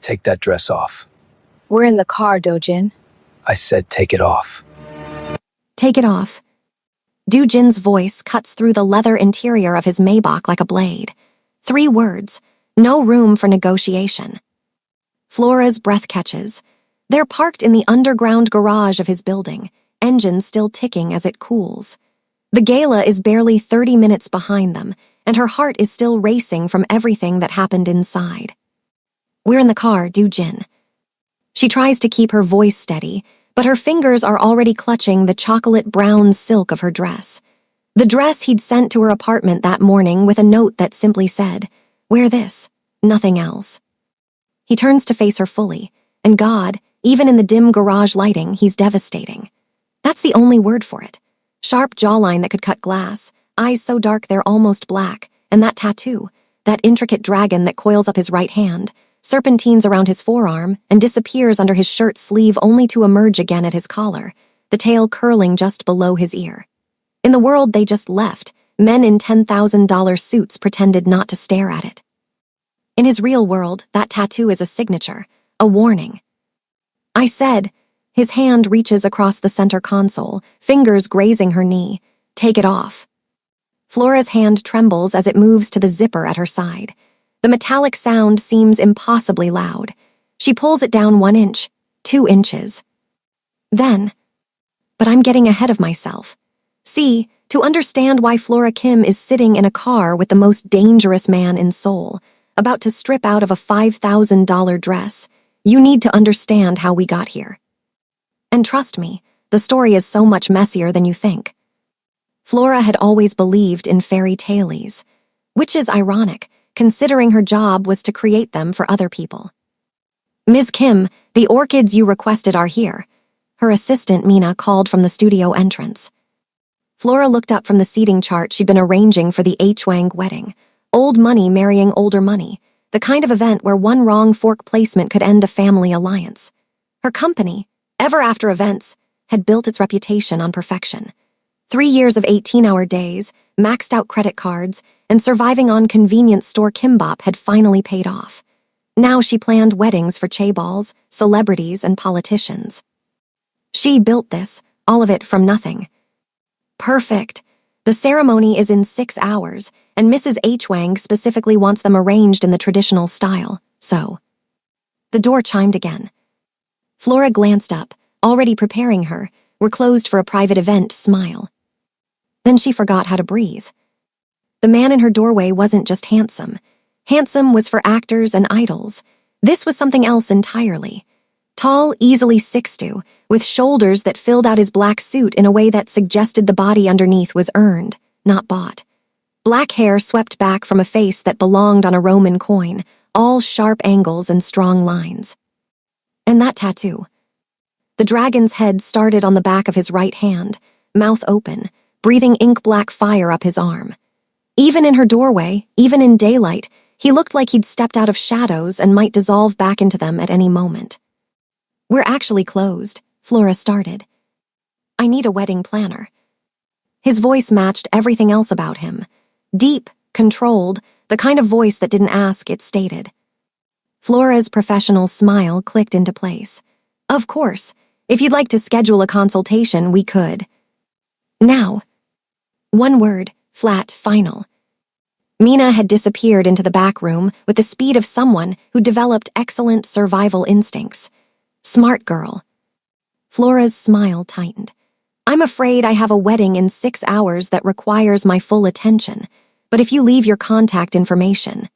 Take that dress off. We're in the car, Dojin. I said take it off. Take it off. Dojin's voice cuts through the leather interior of his Maybach like a blade. 3 words, no room for negotiation. Flora's breath catches. They're parked in the underground garage of his building, engine still ticking as it cools. The gala is barely 30 minutes behind them, and her heart is still racing from everything that happened inside. We're in the car, Dojin. She tries to keep her voice steady, but her fingers are already clutching the chocolate brown silk of her dress. The dress he'd sent to her apartment that morning with a note that simply said, "Wear this, nothing else." He turns to face her fully, and God, even in the dim garage lighting, he's devastating. That's the only word for it. Sharp jawline that could cut glass, eyes so dark they're almost black, and that tattoo, that intricate dragon that coils up his right hand, serpentines around his forearm, and disappears under his shirt sleeve only to emerge again at his collar, the tail curling just below his ear. In the world they just left, men in $10,000 suits pretended not to stare at it. In his real world, that tattoo is a signature, a warning. I said, his hand reaches across the center console, fingers grazing her knee. Take it off. Flora's hand trembles as it moves to the zipper at her side. The metallic sound seems impossibly loud. She pulls it down 1 inch, 2 inches. Then, but I'm getting ahead of myself. See, to understand why Flora Kim is sitting in a car with the most dangerous man in Seoul, about to strip out of a $5,000 dress, you need to understand how we got here. And trust me, the story is so much messier than you think. Flora had always believed in fairy tales, which is ironic, considering her job was to create them for other people. "Ms. Kim, the orchids you requested are here," her assistant Mina called from the studio entrance. Flora looked up from the seating chart she'd been arranging for the H-Wang wedding. Old money marrying older money, the kind of event where one wrong fork placement could end a family alliance. Her company, Ever After Events, had built its reputation on perfection. 3 years of 18-hour days, maxed-out credit cards, and surviving on convenience store kimbap had finally paid off. Now she planned weddings for chaebols, celebrities, and politicians. She built this, all of it from nothing. Perfect. The ceremony is in 6 hours, and Mrs. H. Wang specifically wants them arranged in the traditional style, so. The door chimed again. Flora glanced up, already preparing her, "We're closed for a private event," smile. Then she forgot how to breathe. The man in her doorway wasn't just handsome. Handsome was for actors and idols. This was something else entirely. Tall, easily 6'2", with shoulders that filled out his black suit in a way that suggested the body underneath was earned, not bought. Black hair swept back from a face that belonged on a Roman coin, all sharp angles and strong lines. And that tattoo. The dragon's head started on the back of his right hand, mouth open, breathing ink-black fire up his arm. Even in her doorway, even in daylight, he looked like he'd stepped out of shadows and might dissolve back into them at any moment. "We're actually closed," Flora started. "I need a wedding planner." His voice matched everything else about him. Deep, controlled, the kind of voice that didn't ask, it stated. Flora's professional smile clicked into place. "Of course, if you'd like to schedule a consultation, we could." "Now." 1 word, flat, final. Mina had disappeared into the back room with the speed of someone who developed excellent survival instincts. Smart girl. Flora's smile tightened. "I'm afraid I have a wedding in 6 hours that requires my full attention, but if you leave your contact information."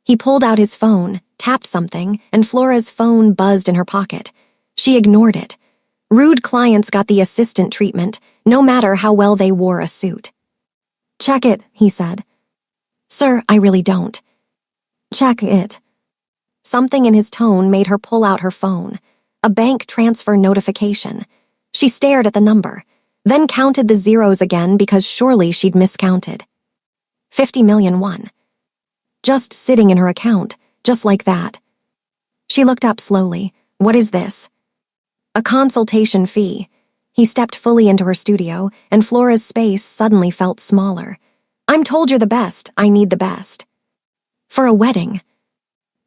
He pulled out his phone, tapped something, and Flora's phone buzzed in her pocket. She ignored it. Rude clients got the assistant treatment, no matter how well they wore a suit. "Check it," he said. "Sir, I really don't." "Check it." Something in his tone made her pull out her phone. A bank transfer notification. She stared at the number, then counted the zeros again because surely she'd miscounted. 50 million won. Just sitting in her account, just like that. She looked up slowly. "What is this?" "A consultation fee." He stepped fully into her studio, and Flora's space suddenly felt smaller. "I'm told you're the best. I need the best." "For a wedding."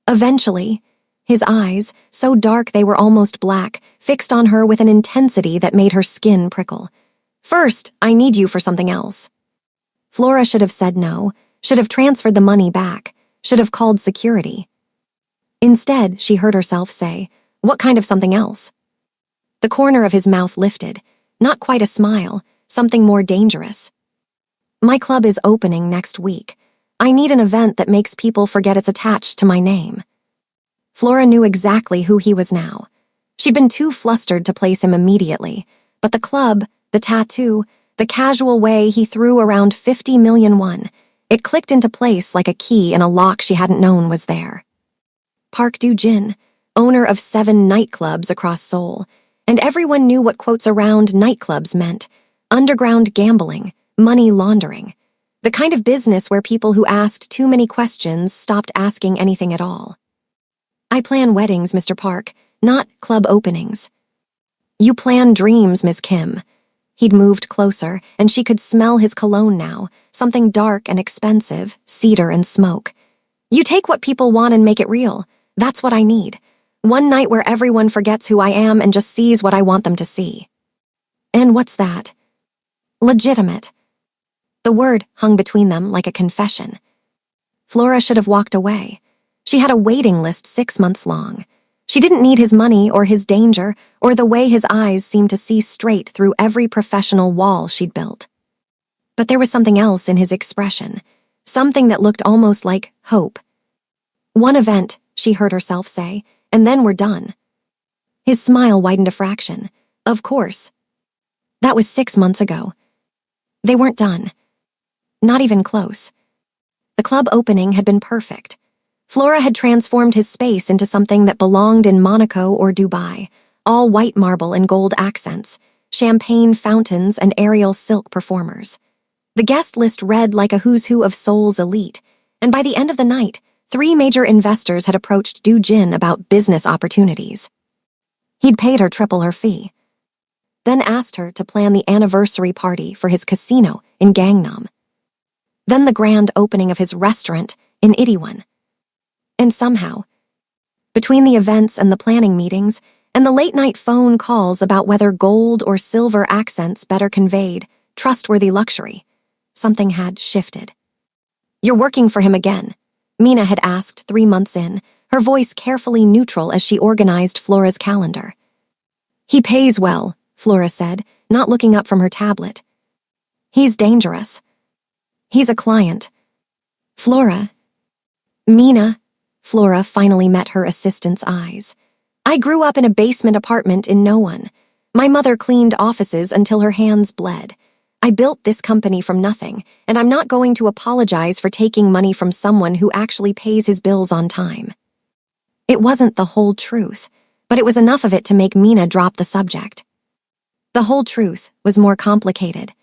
Eventually, His eyes, so dark they were almost black, fixed on her with an intensity that made her skin prickle. "First, I need you for something else." Flora should have said no, should have transferred the money back, should have called security. Instead, she heard herself say, "What kind of something else?" The corner of his mouth lifted, not quite a smile, something more dangerous. "My club is opening next week. I need an event that makes people forget it's attached to my name." Flora knew exactly who he was now. She'd been too flustered to place him immediately, but the club, the tattoo, the casual way he threw around 50 million won, it clicked into place like a key in a lock she hadn't known was there. Park Do-jin, owner of 7 nightclubs across Seoul, and everyone knew what quotes around nightclubs meant: underground gambling, money laundering, the kind of business where people who asked too many questions stopped asking anything at all. "I plan weddings, Mr. Park, not club openings." "You plan dreams, Miss Kim." He'd moved closer, and she could smell his cologne now, something dark and expensive, cedar and smoke. "You take what people want and make it real. That's what I need. One night where everyone forgets who I am and just sees what I want them to see." "And what's that?" "Legitimate." The word hung between them like a confession. Flora should have walked away. She had a waiting list 6 months long. She didn't need his money or his danger or the way his eyes seemed to see straight through every professional wall she'd built. But there was something else in his expression, something that looked almost like hope. "One event," she heard herself say, "and then we're done." His smile widened a fraction. "Of course." That was 6 months ago. They weren't done. Not even close. The club opening had been perfect. Flora had transformed his space into something that belonged in Monaco or Dubai, all white marble and gold accents, champagne fountains and aerial silk performers. The guest list read like a who's who of Seoul's elite, and by the end of the night, 3 major investors had approached Do-jin about business opportunities. He'd paid her triple her fee, then asked her to plan the anniversary party for his casino in Gangnam, then the grand opening of his restaurant in Itaewon. And somehow, between the events and the planning meetings and the late-night phone calls about whether gold or silver accents better conveyed trustworthy luxury, something had shifted. "You're working for him again," Mina had asked 3 months in, her voice carefully neutral as she organized Flora's calendar. "He pays well," Flora said, not looking up from her tablet. "He's dangerous. He's a client." "Flora." "Mina." Flora finally met her assistant's eyes. "I grew up in a basement apartment in Nowon. My mother cleaned offices until her hands bled. I built this company from nothing, and I'm not going to apologize for taking money from someone who actually pays his bills on time." It wasn't the whole truth, but it was enough of it to make Mina drop the subject. The whole truth was more complicated.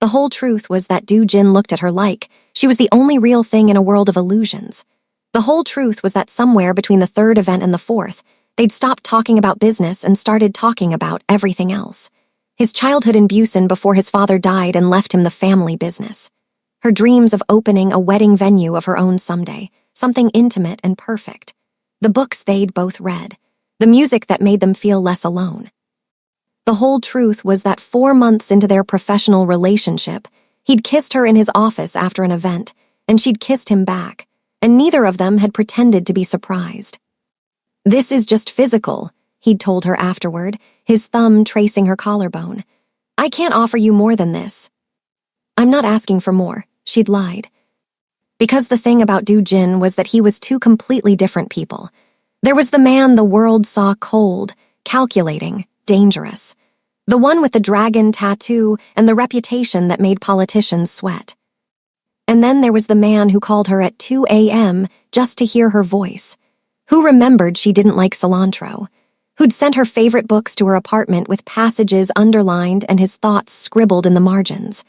The whole truth was that Do-jin looked at her like she was the only real thing in a world of illusions. The whole truth was that somewhere between the 3rd event and the 4th, they'd stopped talking about business and started talking about everything else. His childhood in Busan before his father died and left him the family business. Her dreams of opening a wedding venue of her own someday, something intimate and perfect. The books they'd both read. The music that made them feel less alone. The whole truth was that 4 months into their professional relationship, he'd kissed her in his office after an event, and she'd kissed him back, and neither of them had pretended to be surprised. "This is just physical," he'd told her afterward, his thumb tracing her collarbone. "I can't offer you more than this." "I'm not asking for more," she'd lied. Because the thing about Do-jin was that he was 2 completely different people. There was the man the world saw cold, calculating, dangerous. The one with the dragon tattoo and the reputation that made politicians sweat. And then there was the man who called her at 2 a.m. just to hear her voice, who remembered she didn't like cilantro, who'd sent her favorite books to her apartment with passages underlined and his thoughts scribbled in the margins,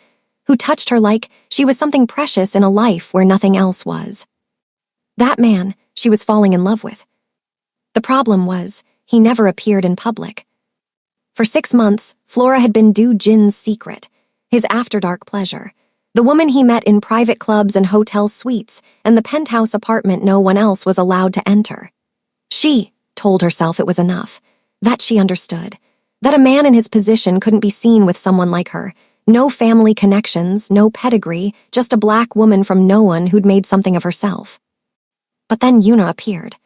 who touched her like she was something precious in a life where nothing else was. That man she was falling in love with. The problem was, he never appeared in public. For 6 months, Flora had been Do-jin's secret, his after-dark pleasure, the woman he met in private clubs and hotel suites, and the penthouse apartment no one else was allowed to enter. She told herself it was enough, that she understood, that a man in his position couldn't be seen with someone like her. No family connections, no pedigree, just a black woman from no one who'd made something of herself. But then Yuna appeared.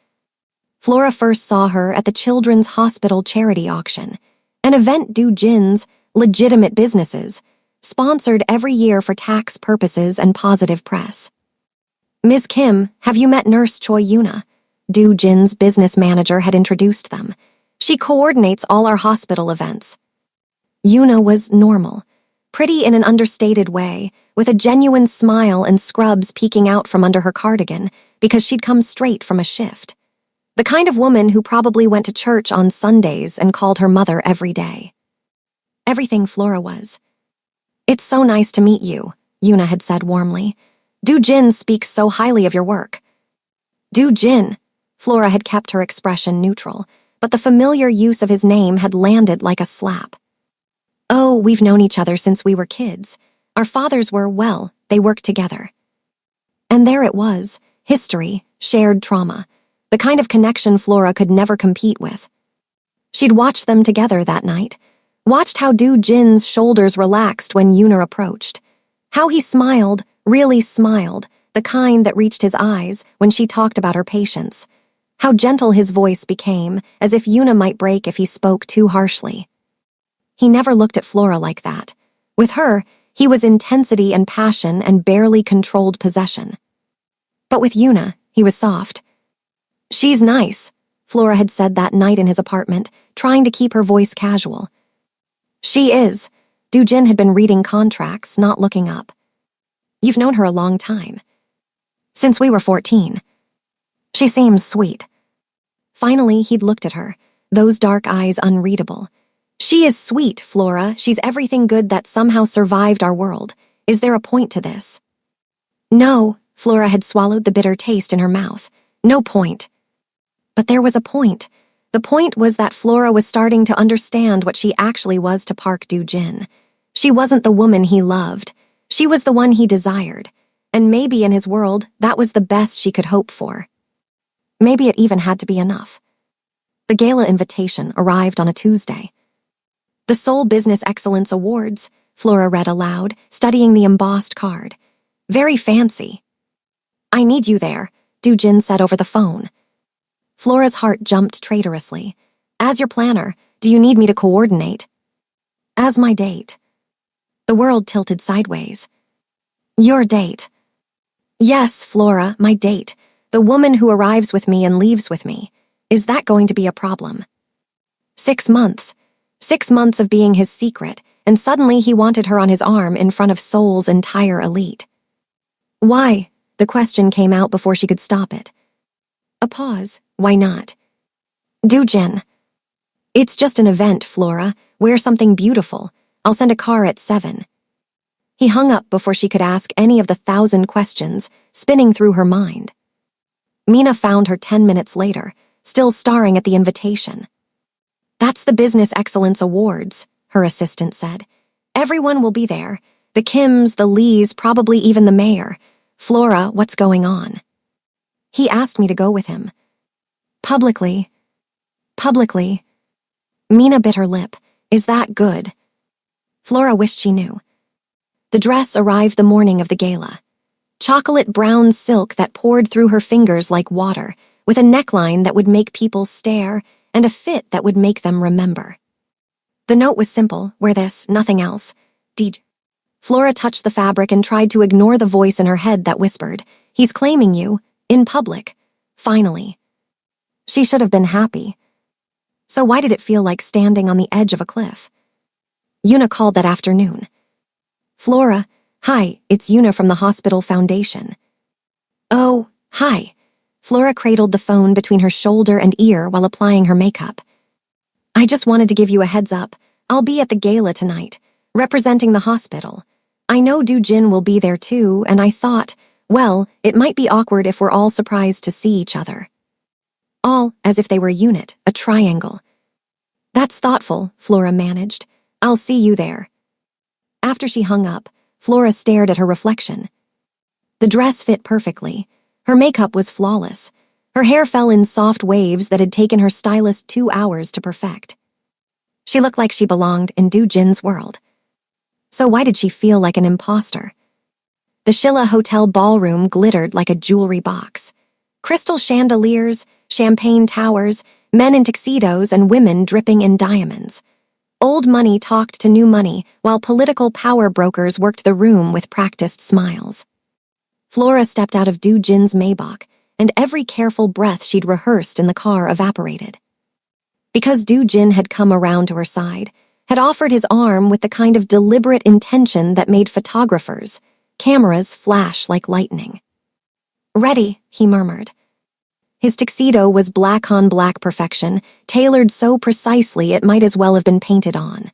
Flora first saw her at the Children's Hospital charity auction, an event Du Jin's legitimate businesses sponsored every year for tax purposes and positive press. Ms. Kim, have you met Nurse Choi Yuna? Du Jin's business manager had introduced them. She coordinates all our hospital events. Yuna was normal, pretty in an understated way, with a genuine smile and scrubs peeking out from under her cardigan because she'd come straight from a shift. The kind of woman who probably went to church on Sundays and called her mother every day. Everything Flora was. It's so nice to meet you, Yuna had said warmly. Du Jin speaks so highly of your work. Du Jin. Flora had kept her expression neutral, but the familiar use of his name had landed like a slap. Oh, we've known each other since we were kids. Our fathers were, well, they worked together. And there it was, history, shared trauma, the kind of connection Flora could never compete with. She'd watched them together that night, watched how Du Jin's shoulders relaxed when Yuna approached, how he smiled, really smiled, the kind that reached his eyes when she talked about her patients, how gentle his voice became, as if Yuna might break if he spoke too harshly. He never looked at Flora like that. With her, he was intensity and passion and barely controlled possession. But with Yuna, he was soft. She's nice, Flora had said that night in his apartment, trying to keep her voice casual. She is. Du Jin had been reading contracts, not looking up. You've known her a long time. Since we were 14. She seems sweet. Finally, he'd looked at her, those dark eyes unreadable. She is sweet, Flora. She's everything good that somehow survived our world. Is there a point to this? No, Flora had swallowed the bitter taste in her mouth. No point. But there was a point. The point was that Flora was starting to understand what she actually was to Park Du Jin. She wasn't the woman he loved. She was the one he desired. And maybe in his world, that was the best she could hope for. Maybe it even had to be enough. The gala invitation arrived on a Tuesday. The Seoul Business Excellence Awards, Flora read aloud, studying the embossed card. Very fancy. I need you there, Du Jin said over the phone. Flora's heart jumped traitorously. As your planner, do you need me to coordinate? As my date. The world tilted sideways. Your date. Yes, Flora, my date. The woman who arrives with me and leaves with me. Is that going to be a problem? 6 months. 6 months of being his secret, and suddenly he wanted her on his arm in front of Seoul's entire elite. Why? The question came out before she could stop it. A pause. Why not? Du Jin. It's just an event, Flora. Wear something beautiful. I'll send a car at 7. He hung up before she could ask any of the 1,000 questions spinning through her mind. Mina found her 10 minutes later, still staring at the invitation. That's the Business Excellence Awards, her assistant said. Everyone will be there. The Kims, the Lees, probably even the mayor. Flora, what's going on? He asked me to go with him. Publicly. Mina bit her lip. Is that good? Flora wished she knew. The dress arrived the morning of the gala. Chocolate brown silk that poured through her fingers like water, with a neckline that would make people stare and a fit that would make them remember. The note was simple, wear this, nothing else. DJ. Flora touched the fabric and tried to ignore the voice in her head that whispered, he's claiming you, in public. Finally. She should have been happy. So why did it feel like standing on the edge of a cliff? Yuna called that afternoon. Flora, hi, it's Yuna from the Hospital Foundation. Oh, hi. Flora cradled the phone between her shoulder and ear while applying her makeup. I just wanted to give you a heads up. I'll be at the gala tonight, representing the hospital. I know Du Jin will be there too, and I thought, well, it might be awkward if we're all surprised to see each other. All as if they were a unit, a triangle. That's thoughtful, Flora managed. I'll see you there. After she hung up, Flora stared at her reflection. The dress fit perfectly. Her makeup was flawless. Her hair fell in soft waves that had taken her stylist 2 hours to perfect. She looked like she belonged in Jin's world. So why did she feel like an imposter? The Shilla Hotel ballroom glittered like a jewelry box. Crystal chandeliers, champagne towers, men in tuxedos, and women dripping in diamonds. Old money talked to new money, while political power brokers worked the room with practiced smiles. Flora stepped out of Jin's Maybach, and every careful breath she'd rehearsed in the car evaporated. Because Jin had come around to her side, had offered his arm with the kind of deliberate intention that made photographers, cameras flash like lightning. "Ready," he murmured. His tuxedo was black-on-black perfection, tailored so precisely it might as well have been painted on.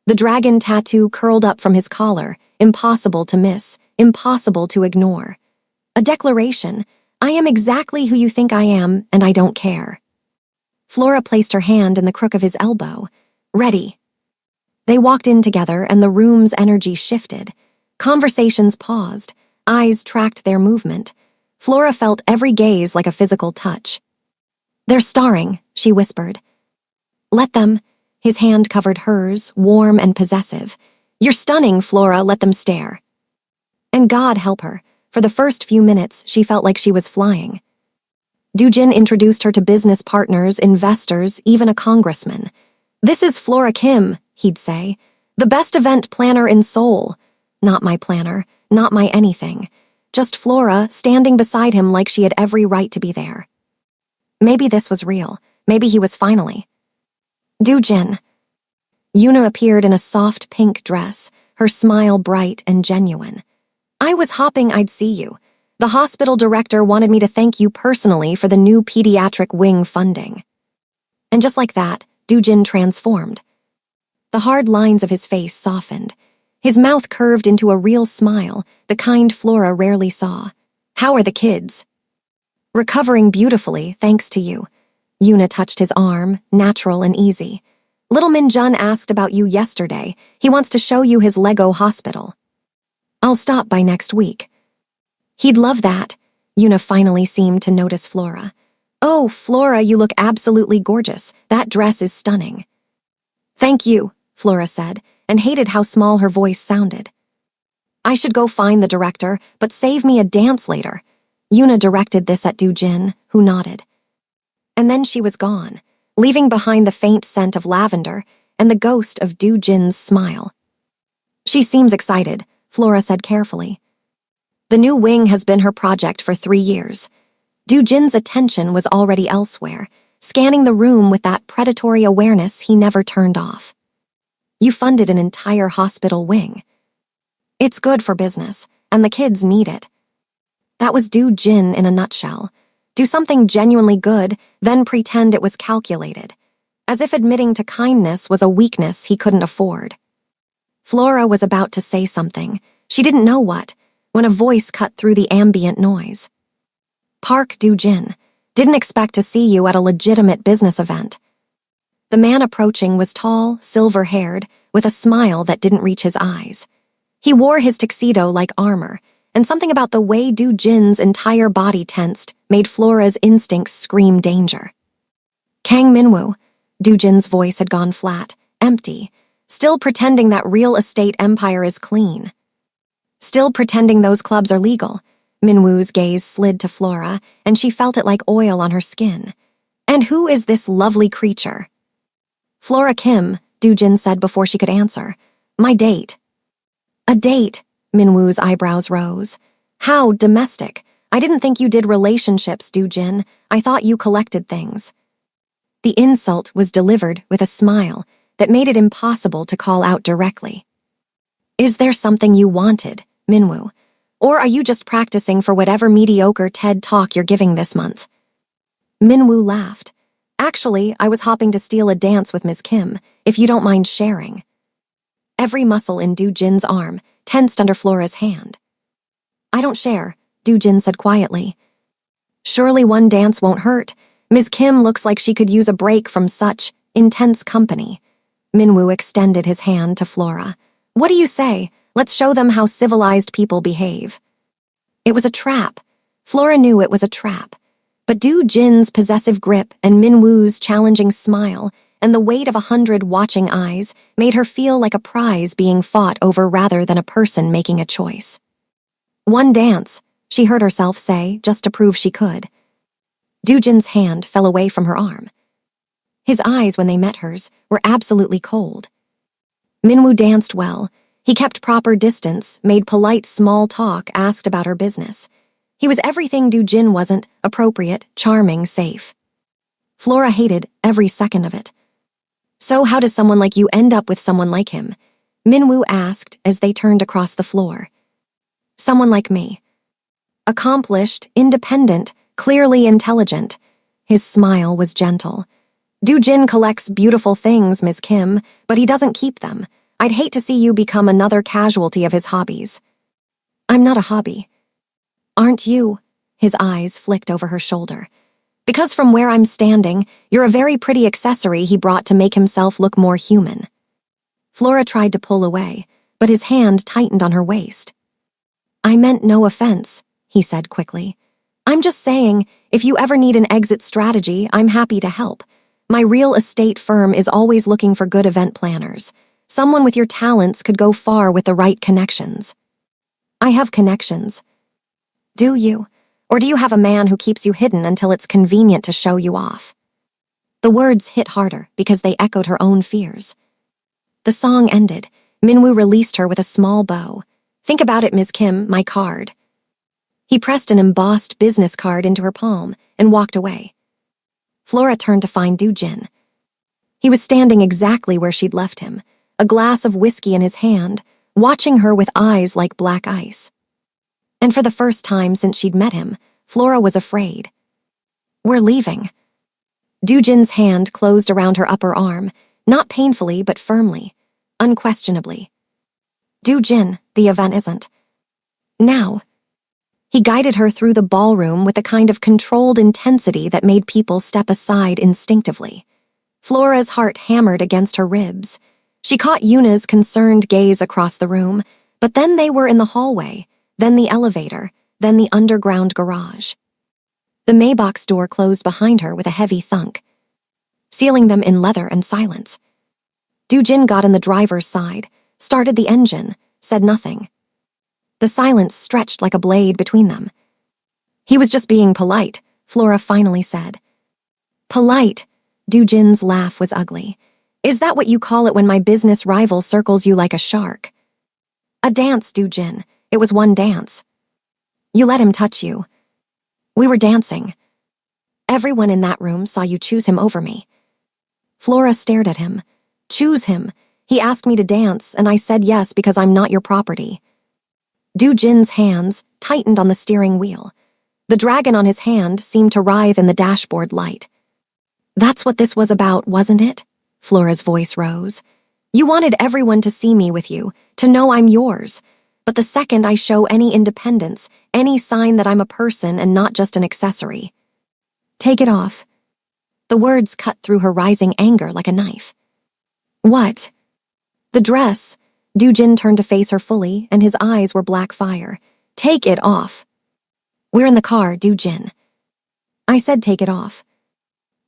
The dragon tattoo curled up from his collar, impossible to miss, impossible to ignore. A declaration, "I am exactly who you think I am, and I don't care." Flora placed her hand in the crook of his elbow. "Ready." They walked in together, and the room's energy shifted. Conversations paused, eyes tracked their movement. Flora felt every gaze like a physical touch. "They're starring," she whispered. "Let them." His hand covered hers, warm and possessive. "You're stunning, Flora, let them stare." And God help her, for the first few minutes she felt like she was flying. Jin introduced her to business partners, investors, even a congressman. "This is Flora Kim," he'd say, "the best event planner in Seoul. Not my planner, not my anything. Just Flora standing beside him like she had every right to be there." Maybe this was real. Maybe he was finally. Jin. Yuna appeared in a soft pink dress, her smile bright and genuine. "I was hoping I'd see you. The hospital director wanted me to thank you personally for the new pediatric wing funding." And just like that, Jin transformed. The hard lines of his face softened. His mouth curved into a real smile, the kind Flora rarely saw. "How are the kids?" "Recovering beautifully, thanks to you." Yuna touched his arm, natural and easy. "Little Min-jun asked about you yesterday. He wants to show you his Lego hospital." "I'll stop by next week." "He'd love that." Yuna finally seemed to notice Flora. "Oh, Flora, you look absolutely gorgeous. That dress is stunning." "Thank you," Flora said, and hated how small her voice sounded. "I should go find the director, but save me a dance later." Yuna directed this at Jin, who nodded. And then she was gone, leaving behind the faint scent of lavender and the ghost of Jin's smile. "She seems excited," Flora said carefully. "The new wing has been her project for 3 years." Jin's attention was already elsewhere, scanning the room with that predatory awareness he never turned off. "You funded an entire hospital wing." "It's good for business, and the kids need it." That was Jin in a nutshell. Do something genuinely good, then pretend it was calculated, as if admitting to kindness was a weakness he couldn't afford. Flora was about to say something, she didn't know what, when a voice cut through the ambient noise. "Park Jin. Didn't expect to see you at a legitimate business event." The man approaching was tall, silver-haired, with a smile that didn't reach his eyes. He wore his tuxedo like armor, and something about the way Jin's entire body tensed made Flora's instincts scream danger. "Kang Minwoo." Jin's voice had gone flat, empty, still pretending that real estate empire is clean. Still pretending those clubs are legal. Minwoo's gaze slid to Flora, and she felt it like oil on her skin. "And who is this lovely creature?" "Flora Kim," Jin said before she could answer. "My date." "A date?" Minwoo's eyebrows rose. "How domestic. I didn't think you did relationships, Jin. I thought you collected things." The insult was delivered with a smile that made it impossible to call out directly. "Is there something you wanted, Minwoo? Or are you just practicing for whatever mediocre TED Talk you're giving this month?" Minwoo laughed. "Actually, I was hoping to steal a dance with Ms. Kim, if you don't mind sharing." Every muscle in Jin's arm tensed under Flora's hand. "I don't share," Jin said quietly. "Surely one dance won't hurt. Ms. Kim looks like she could use a break from such intense company." Minwoo extended his hand to Flora. "What do you say? Let's show them how civilized people behave." It was a trap. Flora knew it was a trap. But Du Jin's possessive grip and Minwoo's challenging smile and the weight of 100 watching eyes made her feel like a prize being fought over rather than a person making a choice. One dance, she heard herself say, just to prove she could. Du Jin's hand fell away from her arm. His eyes, when they met hers, were absolutely cold. Minwoo danced well. He kept proper distance, made polite small talk, asked about her business. He was everything Du Jin wasn't: appropriate, charming, safe. Flora hated every second of it. So how does someone like you end up with someone like him? Minwoo asked as they turned across the floor. Someone like me. Accomplished, independent, clearly intelligent. His smile was gentle. Du Jin collects beautiful things, Ms. Kim, but he doesn't keep them. I'd hate to see you become another casualty of his hobbies. I'm not a hobby. Aren't you? His eyes flicked over her shoulder. Because from where I'm standing, you're a very pretty accessory he brought to make himself look more human. Flora tried to pull away, but his hand tightened on her waist. I meant no offense, he said quickly. I'm just saying, if you ever need an exit strategy, I'm happy to help. My real estate firm is always looking for good event planners. Someone with your talents could go far with the right connections. I have connections. Do you? Or do you have a man who keeps you hidden until it's convenient to show you off? The words hit harder because they echoed her own fears. The song ended. Minwoo released her with a small bow. Think about it, Ms. Kim, my card. He pressed an embossed business card into her palm and walked away. Flora turned to find Du Jin. He was standing exactly where she'd left him, a glass of whiskey in his hand, watching her with eyes like black ice. And for the first time since she'd met him, Flora was afraid. We're leaving. Du Jin's hand closed around her upper arm, not painfully but firmly, unquestionably. Du Jin, the event isn't. Now. He guided her through the ballroom with a kind of controlled intensity that made people step aside instinctively. Flora's heart hammered against her ribs. She caught Yuna's concerned gaze across the room, but then they were in the hallway, then the elevator, then the underground garage. The Maybach's door closed behind her with a heavy thunk, sealing them in leather and silence. Du Jin got in the driver's side, started the engine, said nothing. The silence stretched like a blade between them. He was just being polite, Flora finally said. Polite? Du Jin's laugh was ugly. Is that what you call it when my business rival circles you like a shark? A dance, Du Jin. It was one dance. You let him touch you. We were dancing. Everyone in that room saw you choose him over me. Flora stared at him. Choose him. He asked me to dance, and I said yes because I'm not your property. Du Jin's hands tightened on the steering wheel. The dragon on his hand seemed to writhe in the dashboard light. That's what this was about, wasn't it? Flora's voice rose. You wanted everyone to see me with you, to know I'm yours. But the second I show any independence, any sign that I'm a person and not just an accessory. Take it off. The words cut through her rising anger like a knife. What? The dress. Du Jin turned to face her fully, and his eyes were black fire. Take it off. We're in the car, Du Jin. I said take it off.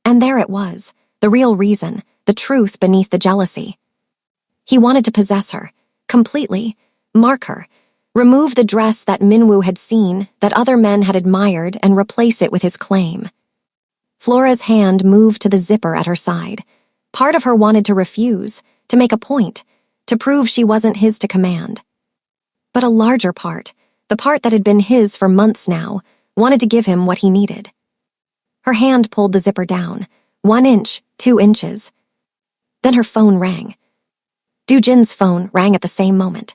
And there it was, the real reason, the truth beneath the jealousy. He wanted to possess her, completely, mark her, remove the dress that Minwoo had seen, that other men had admired, and replace it with his claim. Flora's hand moved to the zipper at her side. Part of her wanted to refuse, to make a point, to prove she wasn't his to command. But a larger part, the part that had been his for months now, wanted to give him what he needed. Her hand pulled the zipper down, 1 inch, 2 inches. Then her phone rang. Du Jin's phone rang at the same moment.